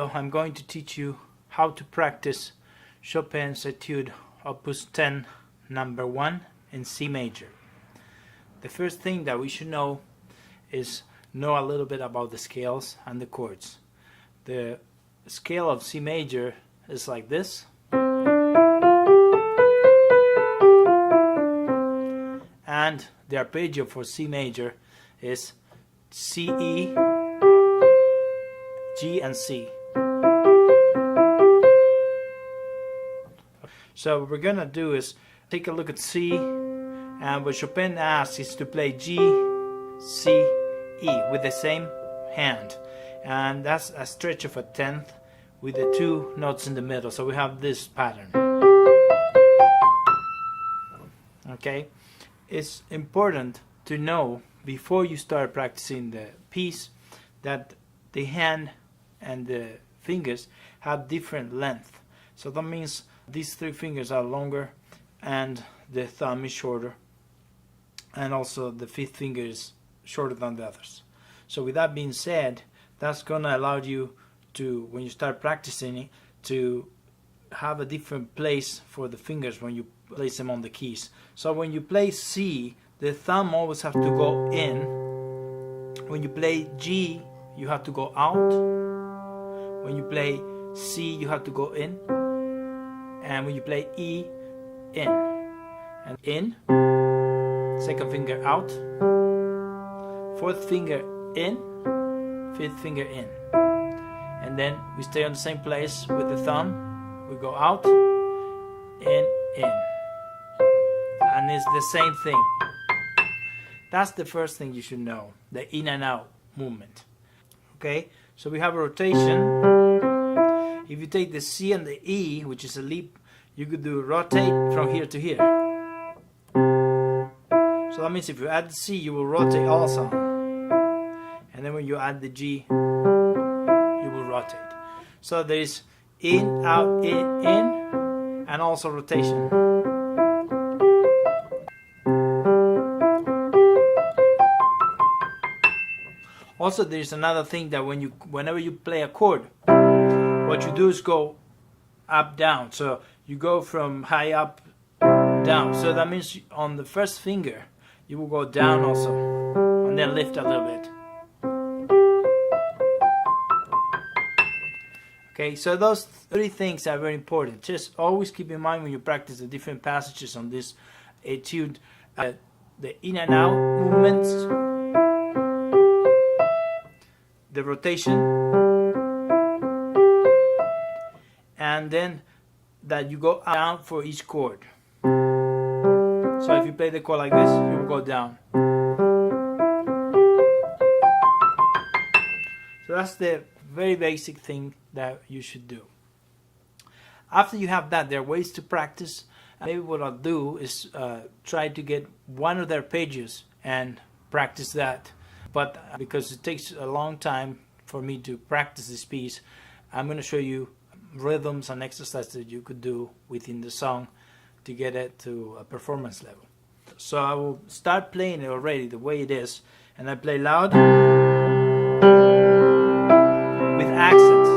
video I'm going to teach you how to practice Chopin's Etude Opus 10 number 1 in C major. The first thing that we should know is know a little bit about the scales and the chords. The scale of C major is like this, and the arpeggio for C major is C, E, G and C. So what we're gonna do is take a look at C, and what Chopin asks is to play G, C, E with the same hand, and that's a stretch of a tenth with the two notes in the middle. So we have this pattern. Okay, it's important to know before you start practicing the piece that the hand and the fingers have different length. So that means these three fingers are longer and the thumb is shorter, and also the fifth finger is shorter than the others. So with that being said, that's gonna allow you to, when you start practicing it, to have a different place for the fingers when you place them on the keys. So when you play C, the thumb always have to go in. When you play G, you have to go out. When you play C, you have to go in. And when you play E, in. And in, second finger out, fourth finger in, fifth finger in. And then we stay on the same place with the thumb. We go out, in. And it's the same thing. That's the first thing you should know, the in and out movement. Okay, so we have a rotation. If you take the C and the E, which is a leap, you could do rotate from here to here. So that means if you add the C, you will rotate also. And then when you add the G, you will rotate. So there is in, out, in, and also rotation. Also, there's another thing that whenever you play a chord, what you do is go up, down. So you go from high up, down. So that means on the first finger, you will go down also, and then lift a little bit. Okay, so those three things are very important. Just always keep in mind when you practice the different passages on this etude, the in and out movements, the rotation, and then that you go down for each chord. So if you play the chord like this, you will go down. So that's the very basic thing that you should do. After you have that, there are ways to practice. Maybe what I'll do is try to get one of their pages and practice that. But because it takes a long time for me to practice this piece, I'm going to show you rhythms and exercises that you could do within the song to get it to a performance level. So I will start playing it already the way it is, and I play loud with accents.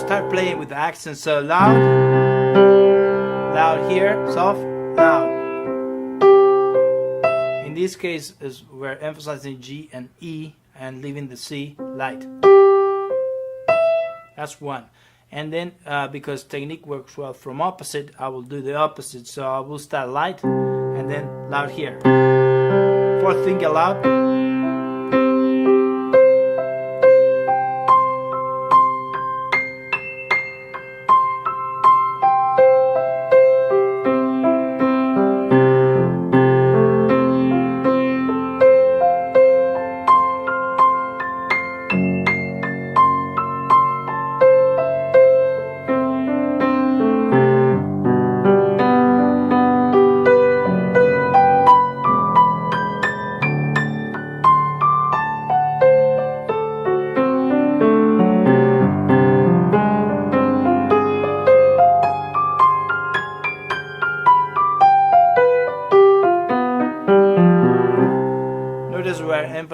Start playing with the accents. So loud, loud here, soft, loud. In this case, we're emphasizing G and E and leaving the C light. That's one. And then because technique works well from opposite, I will do the opposite. So I will start light and then loud here. Fourth finger loud.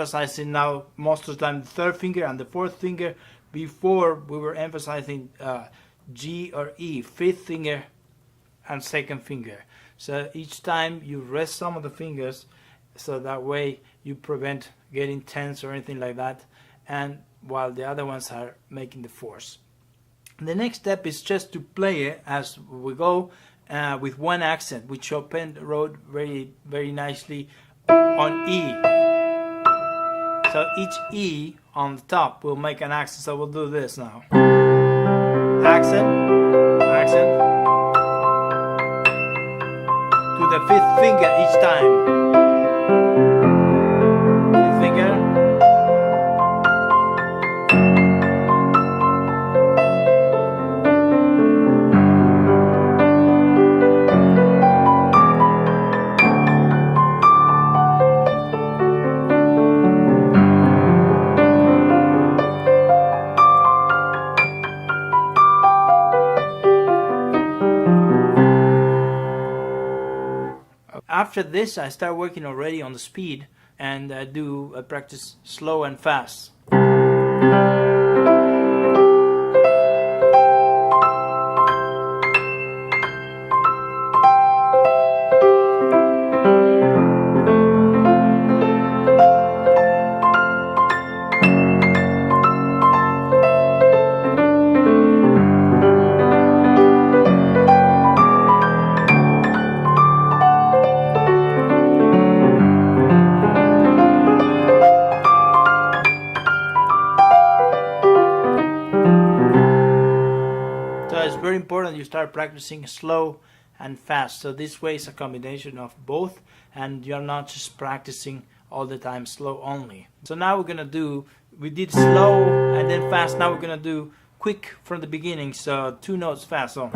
emphasizing now most of the time the third finger and the fourth finger. Before we were emphasizing G or E, fifth finger and second finger. So each time you rest some of the fingers, so that way you prevent getting tense or anything like that, and while the other ones are making the force. The next step is just to play it as we go with one accent, which Chopin wrote very nicely on E. So each E on the top will make an accent. So we'll do this now. Accent, accent. To the fifth finger each time. Fifth finger. After this, I start working already on the speed, and I practice slow and fast. Very important you start practicing slow and fast. So this way is a combination of both, and you're not just practicing all the time slow only. So now we did slow and then fast. Now we're gonna do quick from the beginning. So 2 notes fast. So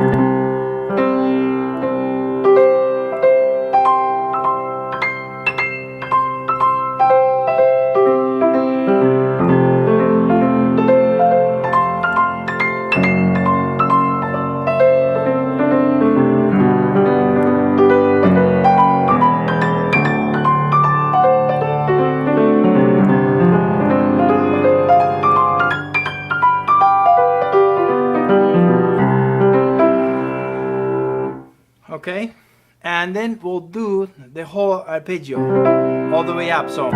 okay, and then we'll do the whole arpeggio all the way up. So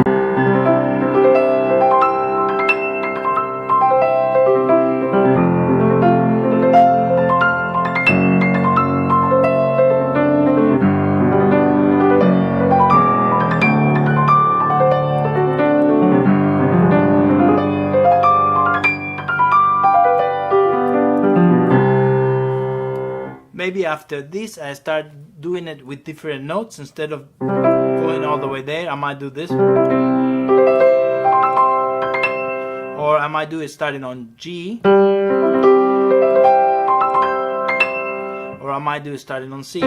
maybe after this I start doing it with different notes. Instead of going all the way there, I might do this, or I might do it starting on G, or I might do it starting on C,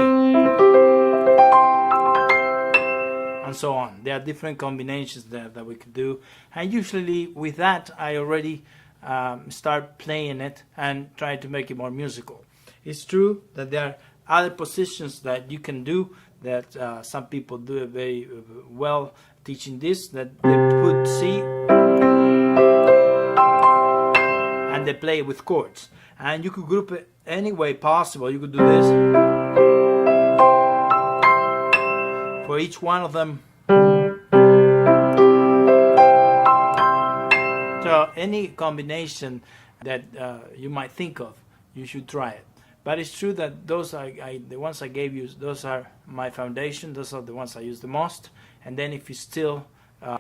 and so on. There are different combinations that we could do, and usually with that I already start playing it and try to make it more musical. It's true that there are other positions that you can do that some people do it very well teaching this, that they put C and they play with chords, and you could group it any way possible. You could do this for each one of them. So any combination that you might think of, you should try it. But it's true that those the ones I gave you, those are my foundation. Those are the ones I use the most. And then if you still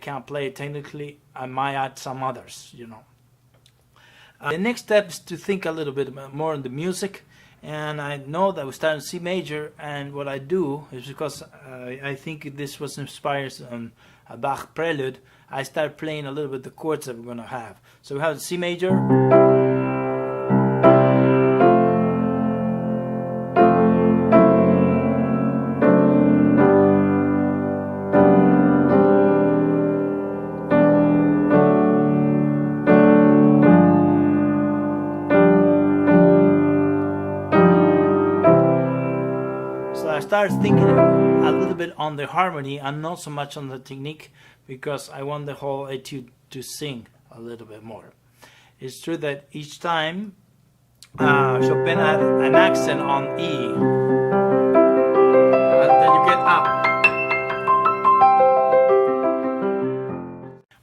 can't play it technically, I might add some others, you know. The next step is to think a little bit more on the music. And I know that we start in C major, and what I do is, because I think this was inspired on a Bach prelude, I start playing a little bit the chords that we're going to have. So we have C major, start thinking a little bit on the harmony and not so much on the technique, because I want the whole etude to sing a little bit more. It's true that each time Chopin had an accent on E, then you get up.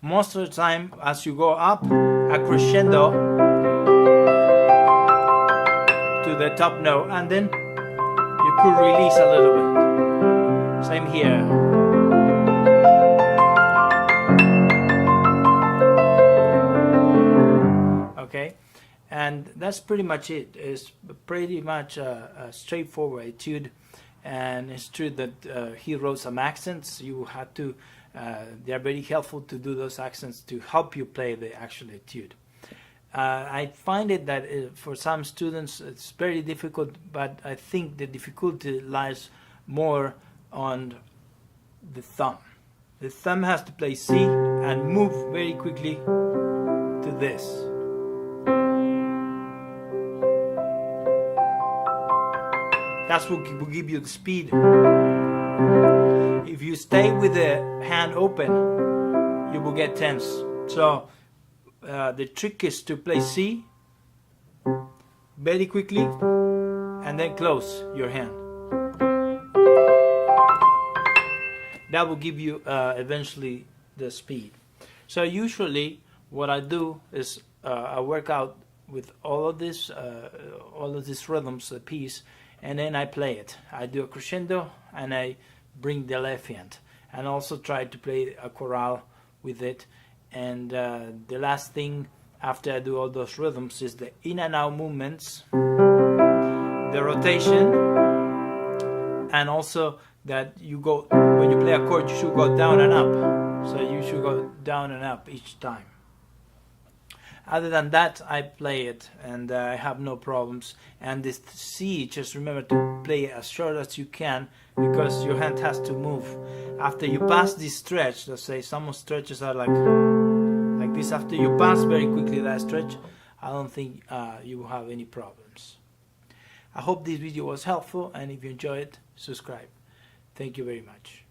Most of the time, as you go up, a crescendo to the top note, and then you could release a little bit. Same here. Okay, and that's pretty much it. It's pretty much a straightforward etude, and it's true that he wrote some accents. You had to, they are very helpful to do those accents to help you play the actual etude. I find it that for some students it's very difficult, but I think the difficulty lies more on the thumb. The thumb has to play C and move very quickly to this. That's what will give you the speed. If you stay with the hand open, you will get tense. So the trick is to play C very quickly and then close your hand. That will give you eventually the speed. So usually what I do is I work out with all of these rhythms, the piece, and then I play it. I do a crescendo and I bring the left hand, and also try to play a chorale with it. And the last thing after I do all those rhythms is the in and out movements, the rotation, and also that you go, when you play a chord, you should go down and up. So you should go down and up each time. Other than that, I play it and I have no problems. And this C, just remember to play as short as you can, because your hand has to move. After you pass this stretch, let's say some stretches are like this. After you pass very quickly that stretch, I don't think you will have any problems. I hope this video was helpful, and if you enjoyed it, subscribe. Thank you very much.